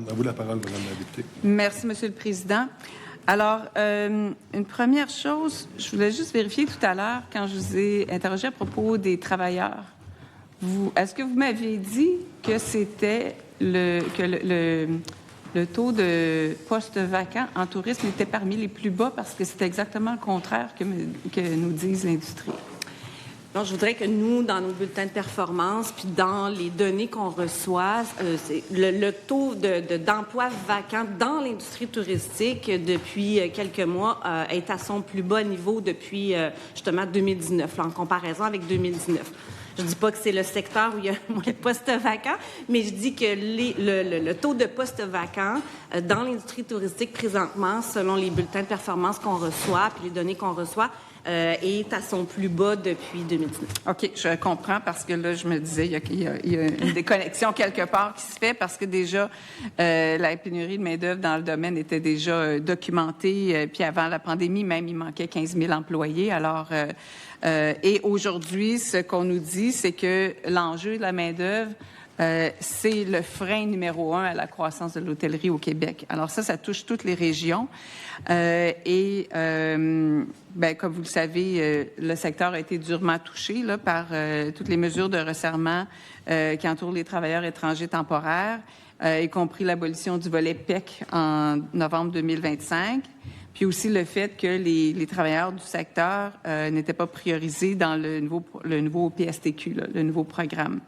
À vous la parole, Madame la députée. Merci, Monsieur le Président. Alors, une première chose, je voulais juste vérifier tout à l'heure, quand je vous ai interrogé à propos des travailleurs, est-ce que vous m'aviez dit que c'était le taux de postes vacants en tourisme était parmi les plus bas parce que c'est exactement le contraire que nous disent l'industrie? Non, je voudrais que nous, dans nos bulletins de performance, puis dans les données qu'on reçoit, le taux d'emploi vacant dans l'industrie touristique depuis quelques mois est à son plus bas niveau depuis justement 2019, là, en comparaison avec 2019. Je ne dis pas que c'est le secteur où il y a moins de postes vacants, mais je dis que le taux de postes vacants dans l'industrie touristique présentement, selon les bulletins de performance qu'on reçoit puis les données qu'on reçoit, est à son plus bas depuis 2019. OK, je comprends parce que là, je me disais il y a une déconnexion quelque part qui se fait parce que déjà, la pénurie de main-d'œuvre dans le domaine était déjà documentée. Puis avant la pandémie, même, il manquait 15 000 employés. Alors, et aujourd'hui, ce qu'on nous dit, c'est que l'enjeu de la main-d'œuvre, c'est le frein numéro 1 à la croissance de l'hôtellerie au Québec. Alors ça touche toutes les régions. Comme vous le savez, le secteur a été durement touché là, par toutes les mesures de resserrement qui entourent les travailleurs étrangers temporaires, y compris l'abolition du volet PEC en novembre 2025. Puis aussi le fait que les travailleurs du secteur n'étaient pas priorisés dans le nouveau PSTQ, là, le nouveau programme.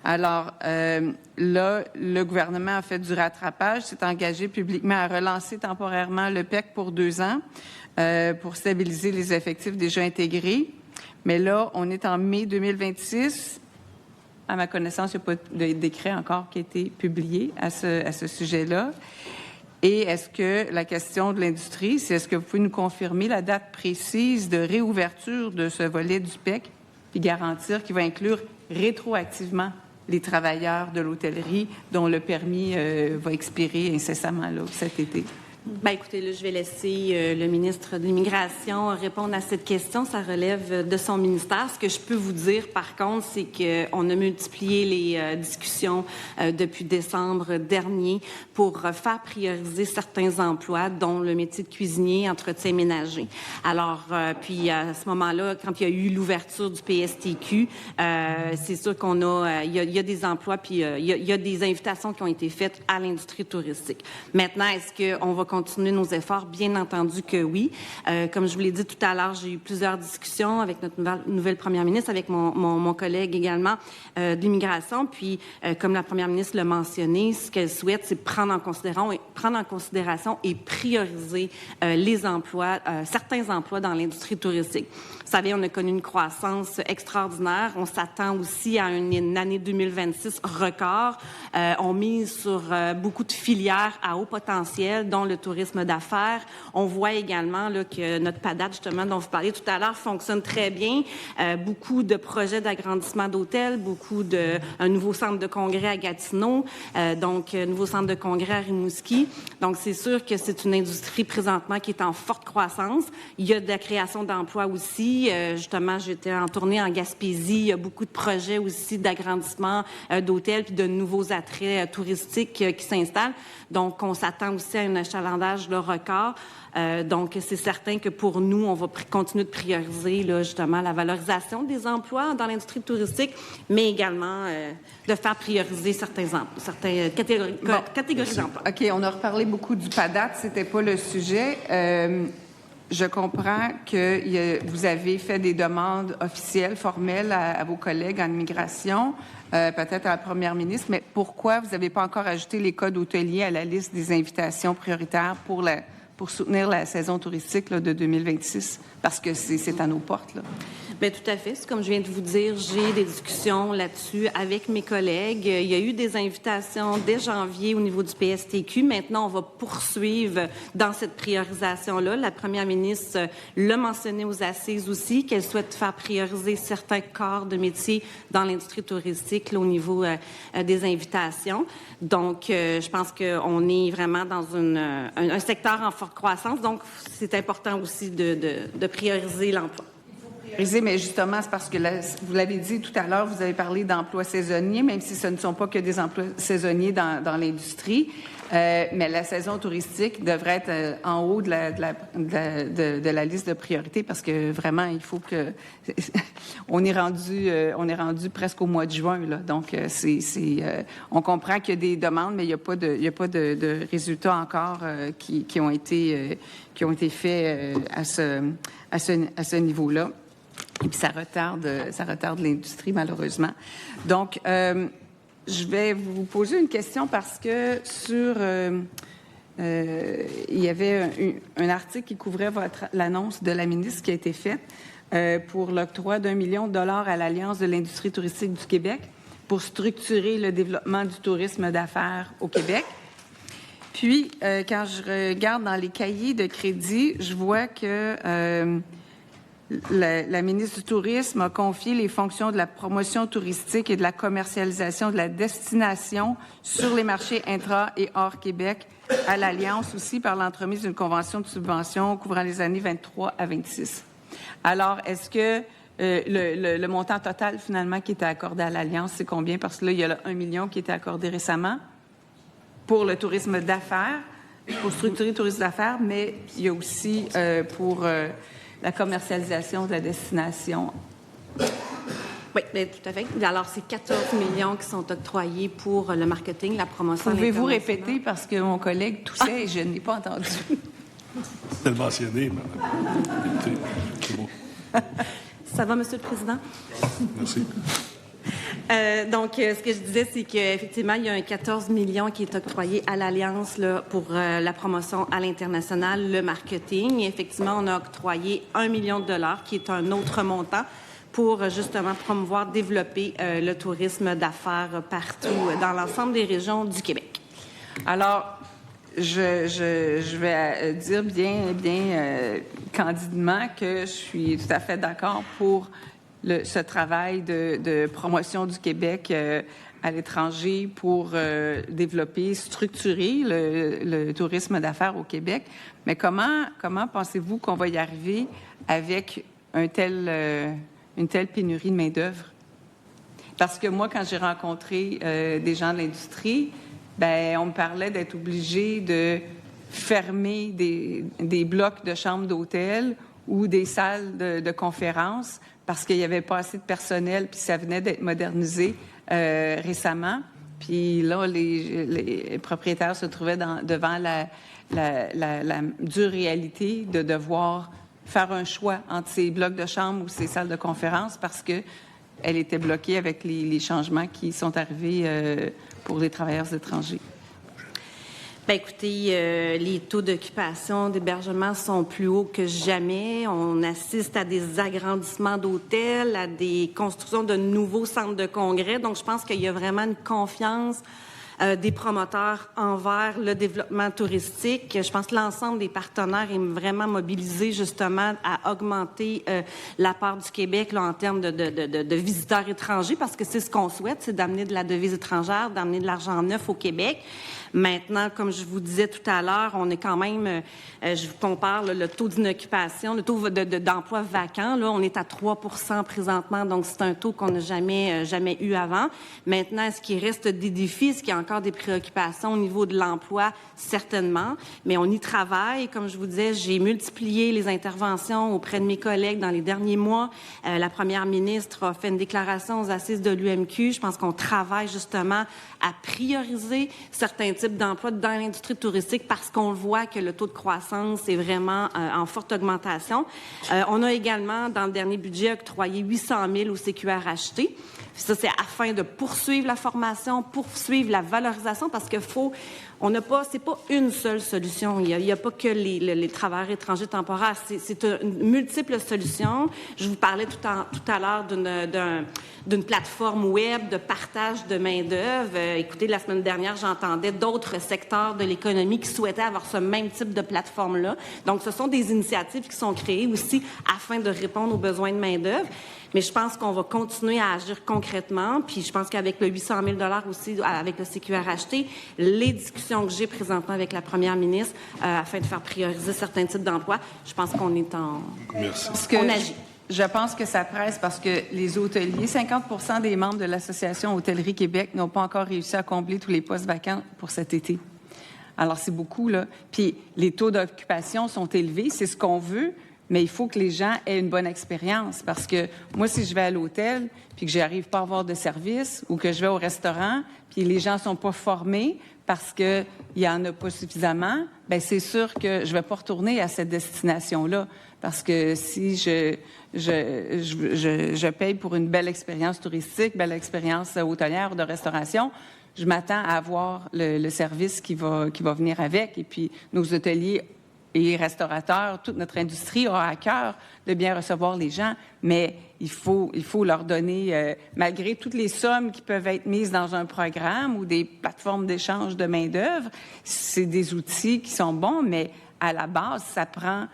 Alors là, le gouvernement a fait du rattrapage, s'est engagé publiquement à relancer temporairement le PEC pour 2 ans pour stabiliser les effectifs déjà intégrés. Mais là, on est en mai 2026. À ma connaissance, il n'y a pas de décret encore qui a été publié à ce sujet-là. Et est-ce que la question de l'industrie, c'est est-ce que vous pouvez nous confirmer la date précise de réouverture de ce volet du PEC puis garantir qu'il va inclure rétroactivement les travailleurs de l'hôtellerie dont le permis va expirer incessamment là, cet été? Bien, écoutez, là, je vais laisser le ministre de l'Immigration répondre à cette question. Ça relève de son ministère. Ce que je peux vous dire, par contre, c'est qu'on a multiplié les discussions depuis décembre dernier pour faire prioriser certains emplois, dont le métier de cuisinier, entretien ménager. Alors, puis à ce moment-là, quand il y a eu l'ouverture du PSTQ, c'est sûr qu'on a, il y a des emplois, puis il y a des invitations qui ont été faites à l'industrie touristique. Maintenant, est-ce qu'on va continuer nos efforts? Bien entendu que oui. Comme je vous l'ai dit tout à l'heure, j'ai eu plusieurs discussions avec notre nouvelle première ministre, avec mon collègue également de l'immigration. Puis, comme la première ministre l'a mentionné, ce qu'elle souhaite, c'est prendre en considération et prioriser les emplois, certains emplois dans l'industrie touristique. Vous savez, on a connu une croissance extraordinaire. On s'attend aussi à une année 2026 record. On mise sur beaucoup de filières à haut potentiel, dont le tourisme d'affaires. On voit également là, que notre PADAT, justement, dont vous parliez tout à l'heure, fonctionne très bien. Beaucoup de projets d'agrandissement d'hôtels, un nouveau centre de congrès à Gatineau, donc un nouveau centre de congrès à Rimouski. Donc, c'est sûr que c'est une industrie présentement qui est en forte croissance. Il y a de la création d'emplois aussi. Justement, j'étais en tournée en Gaspésie. Il y a beaucoup de projets aussi d'agrandissement d'hôtels puis de nouveaux attraits touristiques qui s'installent. Donc, on s'attend aussi à un achalandage de record. Donc, c'est certain que pour nous, on va continuer de prioriser là, justement la valorisation des emplois dans l'industrie touristique, mais également de faire prioriser certaines catégories d'emplois. OK, on a reparlé beaucoup du PADAT, c'était pas le sujet. Je comprends que vous avez fait des demandes officielles, formelles à vos collègues en immigration, peut-être à la première ministre, mais pourquoi vous n'avez pas encore ajouté les codes hôteliers à la liste des invitations prioritaires pour soutenir la saison touristique là, de 2026? Parce que c'est à nos portes, là. Bien, tout à fait. Comme je viens de vous dire, j'ai des discussions là-dessus avec mes collègues. Il y a eu des invitations dès janvier au niveau du PSTQ. Maintenant, on va poursuivre dans cette priorisation-là. La première ministre l'a mentionné aux assises aussi, qu'elle souhaite faire prioriser certains corps de métier dans l'industrie touristique là, au niveau des invitations. Donc, je pense qu'on est vraiment dans un secteur en forte croissance. Donc, c'est important aussi de prioriser l'emploi. Mais justement, c'est parce que vous l'avez dit tout à l'heure, vous avez parlé d'emplois saisonniers, même si ce ne sont pas que des emplois saisonniers dans l'industrie. Mais la saison touristique devrait être en haut de la liste de priorités parce que vraiment, il faut que... on est rendu presque au mois de juin, là. Donc, on comprend qu'il y a des demandes, mais il n'y a pas de résultats encore qui ont été faits à ce niveau-là. Et puis, ça retarde l'industrie, malheureusement. Donc, je vais vous poser une question parce que il y avait un article qui couvrait l'annonce de la ministre qui a été faite pour l'octroi d'1 million de dollars à l'Alliance de l'industrie touristique du Québec pour structurer le développement du tourisme d'affaires au Québec. Puis, quand je regarde dans les cahiers de crédit, je vois que la ministre du Tourisme a confié les fonctions de la promotion touristique et de la commercialisation de la destination sur les marchés intra- et hors Québec à l'Alliance aussi par l'entremise d'une convention de subvention couvrant les années 23 à 26. Alors, est-ce que le montant total finalement qui était accordé à l'Alliance, c'est combien? Parce que là, il y a le 1 million qui a été accordé récemment pour le tourisme d'affaires, pour structurer le tourisme d'affaires, mais il y a aussi pour la commercialisation de la destination. Oui, bien, tout à fait. Alors, c'est 14 millions qui sont octroyés pour le marketing, la promotion. Pouvez-vous répéter parce que mon collègue toussait et je n'ai pas entendu. C'est le mentionné, madame. C'est bon. Ça va, Monsieur le Président? Merci. Donc, ce que je disais, c'est qu'effectivement, il y a un 14 millions qui est octroyé à l'Alliance là, pour la promotion à l'international, le marketing. Et effectivement, on a octroyé 1 million de dollars, qui est un autre montant, pour justement promouvoir, développer le tourisme d'affaires partout dans l'ensemble des régions du Québec. Alors, je vais dire bien candidement que je suis tout à fait d'accord pour ce travail de promotion du Québec à l'étranger pour développer, structurer le tourisme d'affaires au Québec. Mais comment pensez-vous qu'on va y arriver avec une telle pénurie de main-d'œuvre? Parce que moi, quand j'ai rencontré des gens de l'industrie, on me parlait d'être obligé de fermer des blocs de chambres d'hôtel ou des salles de conférences parce qu'il n'y avait pas assez de personnel, puis ça venait d'être modernisé récemment. Puis là, les propriétaires se trouvaient devant la dure réalité de devoir faire un choix entre ces blocs de chambres ou ces salles de conférences parce qu'elle était bloquée avec les changements qui sont arrivés pour les travailleurs étrangers. Bien, écoutez, les taux d'occupation, d'hébergement sont plus hauts que jamais. On assiste à des agrandissements d'hôtels, à des constructions de nouveaux centres de congrès. Donc, je pense qu'il y a vraiment une confiance des promoteurs envers le développement touristique. Je pense que l'ensemble des partenaires est vraiment mobilisé justement à augmenter la part du Québec là, en termes de visiteurs étrangers parce que c'est ce qu'on souhaite, c'est d'amener de la devise étrangère, d'amener de l'argent neuf au Québec. Maintenant, comme je vous disais tout à l'heure, on est quand même, je vous compare le taux d'inoccupation, le taux d'emploi vacant, là, on est à 3% présentement, donc c'est un taux qu'on n'a jamais eu avant. Maintenant, est-ce qu'il reste des défis, est-ce qu'il y a encore des préoccupations au niveau de l'emploi? Certainement, mais on y travaille. Comme je vous disais, j'ai multiplié les interventions auprès de mes collègues dans les derniers mois. La première ministre a fait une déclaration aux assises de l'UMQ. Je pense qu'on travaille justement à prioriser certains types d'emplois dans l'industrie touristique parce qu'on voit que le taux de croissance est vraiment en forte augmentation. On a également, dans le dernier budget, octroyé 800 000 au CQRHT. Ça, c'est afin de poursuivre la formation, poursuivre la valorisation parce que c'est pas une seule solution. Il y a pas que les travailleurs étrangers temporaires. C'est une multiple solution. Je vous parlais tout à l'heure d'une plateforme web de partage de main-d'œuvre. Écoutez, la semaine dernière, j'entendais d'autres secteurs de l'économie qui souhaitaient avoir ce même type de plateforme-là. Donc, ce sont des initiatives qui sont créées aussi afin de répondre aux besoins de main-d'œuvre. Mais je pense qu'on va continuer à agir concrètement. Puis je pense qu'avec le 800 000 $ aussi, avec le CQRHT, les discussions que j'ai présentement avec la première ministre afin de faire prioriser certains types d'emplois, je pense qu'on est en... Merci. On agit. Je pense que ça presse parce que les hôteliers, 50% des membres de l'Association Hôtellerie Québec n'ont pas encore réussi à combler tous les postes vacants pour cet été. Alors, c'est beaucoup, là. Puis, les taux d'occupation sont élevés, c'est ce qu'on veut, mais il faut que les gens aient une bonne expérience. Parce que moi, si je vais à l'hôtel, puis que j'arrive pas à avoir de service, ou que je vais au restaurant, puis les gens sont pas formés parce qu'il y en a pas suffisamment, bien, c'est sûr que je vais pas retourner à cette destination-là. Parce que si je paye pour une belle expérience touristique, belle expérience hôtelière ou de restauration, je m'attends à avoir le service qui va venir avec. Et puis, nos hôteliers et restaurateurs, toute notre industrie a à cœur de bien recevoir les gens, mais il faut leur donner, malgré toutes les sommes qui peuvent être mises dans un programme ou des plateformes d'échange de main-d'œuvre, c'est des outils qui sont bons, mais à la base, ça prend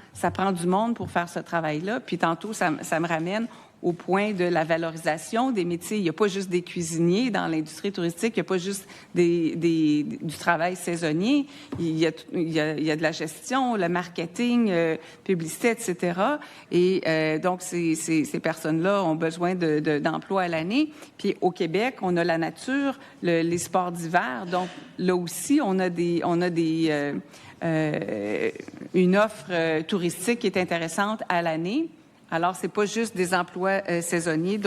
du monde pour faire ce travail-là. Puis tantôt, ça me ramène au point de la valorisation des métiers. Il n'y a pas juste des cuisiniers dans l'industrie touristique, il n'y a pas juste du travail saisonnier, il y a de la gestion, le marketing, publicité, etc. Et donc, ces personnes-là ont besoin d'emplois à l'année. Puis au Québec, on a la nature, les sports d'hiver. Donc, là aussi, on a une offre touristique qui est intéressante à l'année. Alors, c'est pas juste des emplois saisonniers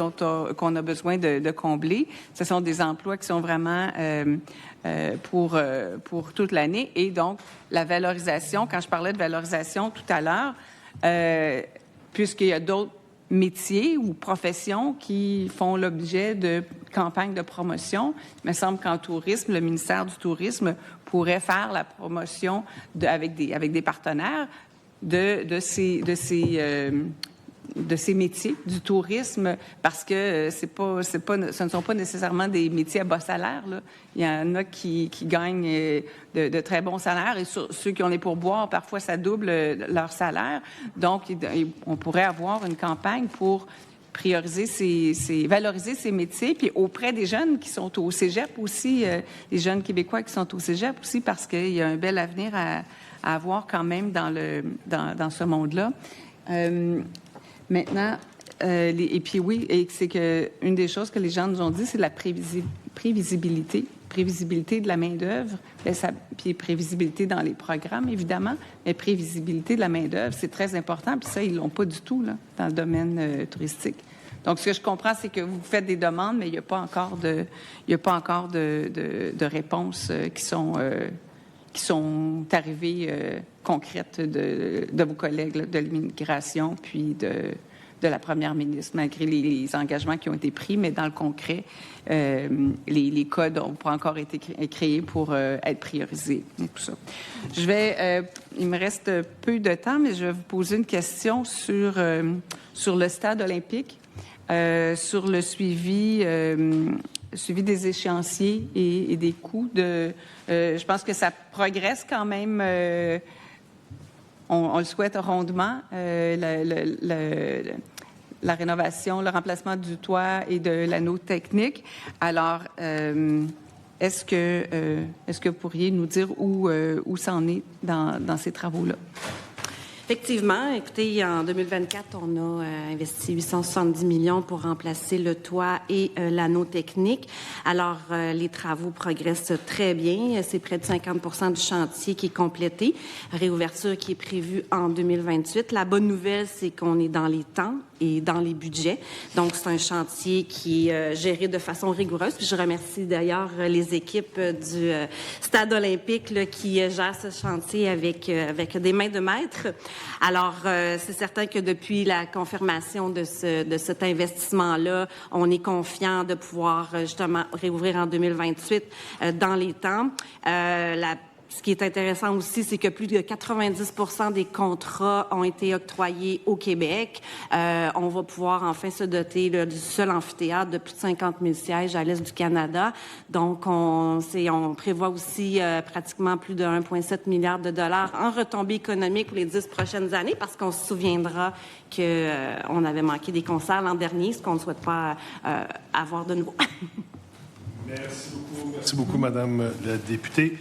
qu'on a besoin de combler. Ce sont des emplois qui sont vraiment pour toute l'année. Et donc, la valorisation, quand je parlais de valorisation tout à l'heure, puisqu'il y a d'autres métiers ou professions qui font l'objet de campagnes de promotion, il me semble qu'en tourisme, le ministère du Tourisme pourrait faire la promotion avec des partenaires de ces métiers du tourisme, parce que ce ne sont pas nécessairement des métiers à bas salaire, là. Il y en a qui gagnent de très bons salaires, et ceux qui ont les pourboires, parfois ça double leur salaire. Donc, on pourrait avoir une campagne pour valoriser ces métiers, puis auprès des jeunes qui sont au cégep aussi, les jeunes Québécois qui sont au cégep aussi, parce qu'il y a un bel avenir à avoir quand même dans ce monde-là. Maintenant, et puis oui, et c'est que une des choses que les gens nous ont dit, c'est la prévisibilité de la main-d'œuvre, puis prévisibilité dans les programmes, évidemment, mais prévisibilité de la main-d'œuvre, c'est très important, puis ça, ils l'ont pas du tout, là, dans le domaine touristique. Donc, ce que je comprends, c'est que vous faites des demandes, mais il n'y a pas encore de réponses qui sont arrivées concrètes de vos collègues là, de l'immigration, puis de la première ministre, malgré les engagements qui ont été pris, mais dans le concret, les codes n'ont pas encore été créés pour être priorisés et tout ça. Il me reste peu de temps, mais je vais vous poser une question sur le stade olympique, sur le suivi des échéanciers et des coûts. Je pense que ça progresse quand même. On le souhaite rondement, la rénovation, le remplacement du toit et de l'anneau technique. Alors, est-ce que vous pourriez nous dire où ça en est dans ces travaux-là? Effectivement. Écoutez, en 2024, on a investi 870 millions pour remplacer le toit et l'anneau technique. Alors, les travaux progressent très bien. C'est près de 50% du chantier qui est complété. Réouverture qui est prévue en 2028. La bonne nouvelle, c'est qu'on est dans les temps et dans les budgets. Donc, c'est un chantier qui est géré de façon rigoureuse. Puis je remercie d'ailleurs les équipes du Stade olympique là, qui gèrent ce chantier avec des mains de maître. Alors, c'est certain que depuis la confirmation de cet investissement-là, on est confiant de pouvoir justement réouvrir en 2028 dans les temps. Ce qui est intéressant aussi, c'est que plus de 90% des contrats ont été octroyés au Québec. On va pouvoir enfin se doter là, du seul amphithéâtre de plus de 50 000 sièges à l'est du Canada. Donc, on prévoit aussi pratiquement plus de 1,7 milliard de dollars en retombées économiques pour les 10 prochaines années, parce qu'on se souviendra qu'on avait manqué des concerts l'an dernier, ce qu'on ne souhaite pas avoir de nouveau. Merci beaucoup. Merci beaucoup, Madame la députée.